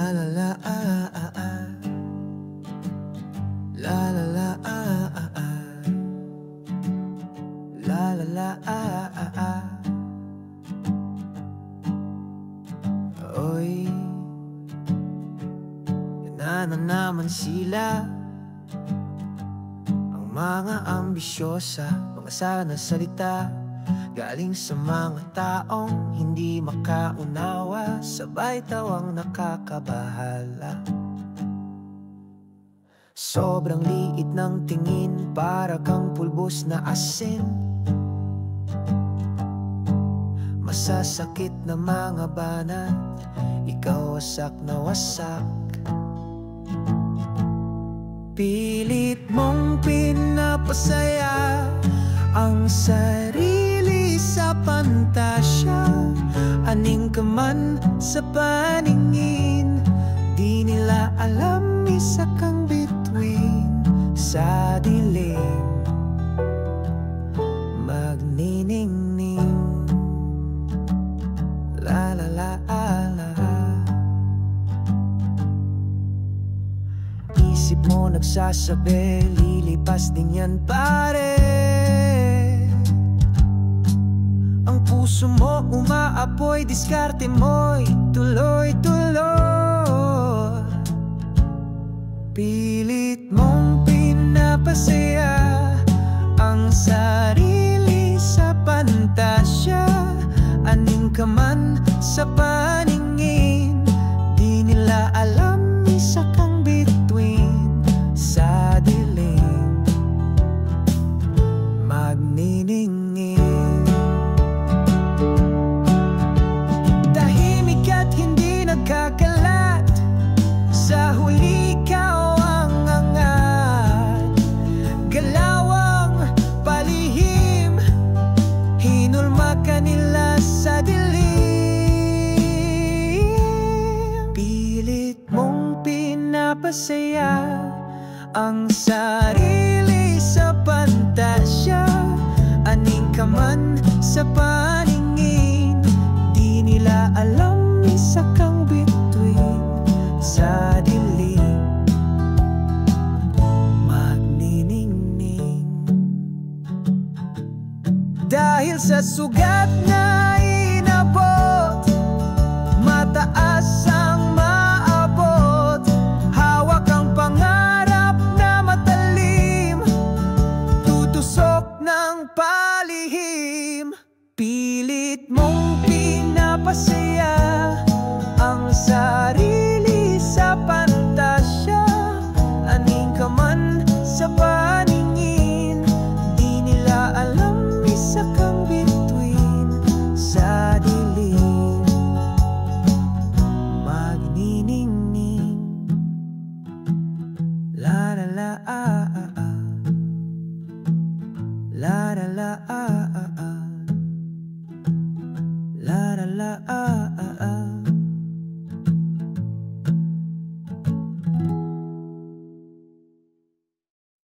La la la ah ah ah. La la la ah ah ah. La la la ah ah ah. Oy, yan na naman sila, ang mga ambisyosa, mga sana salita galing sa mga taong hindi makaunawa, sabay tawang nakakabahala. Sobrang liit ng tingin, para kang pulbos na asin, masasakit na mga banat, ikaw wasak na wasak. Pilit mong pinapasaya ang sarili sa pantasya, aning ka man sa paningin, di nila alam isa kang bituin sa dilim, magniningning. La la la la. Isip mo nagsasabi, lilipas din yan pare. Ang puso mo umaapoy, diskarte mo'y tuloy-tuloy. Pilit mong pinapasaya ang sarili sa pantasya, aning ka man sa paningin, di nila alam isa kang bituin sa dilim, magniningin. Tahimik at hindi nagkakalat, sa huli ikaw ang angat. Galawang palihim, hinulma ka nila sa dilim. Pilit mong pinapasaya ang sarili sa pantasya, aning ka man sa paningin, di nila alam isa kang bituin sa dilim, magniningning. Dahil sa sugat na inabot, mataas ang maabot, hawak ang pangarap na matalim, tutusok ng palihim. Pilit mong pinapasaya ang sarili sa pantasya, aning ka man sa paningin, di nila alam isa kang bituin sa dilim, magniningning. La la la ah ah ah. La la la ah ah ah. La la la ah ah.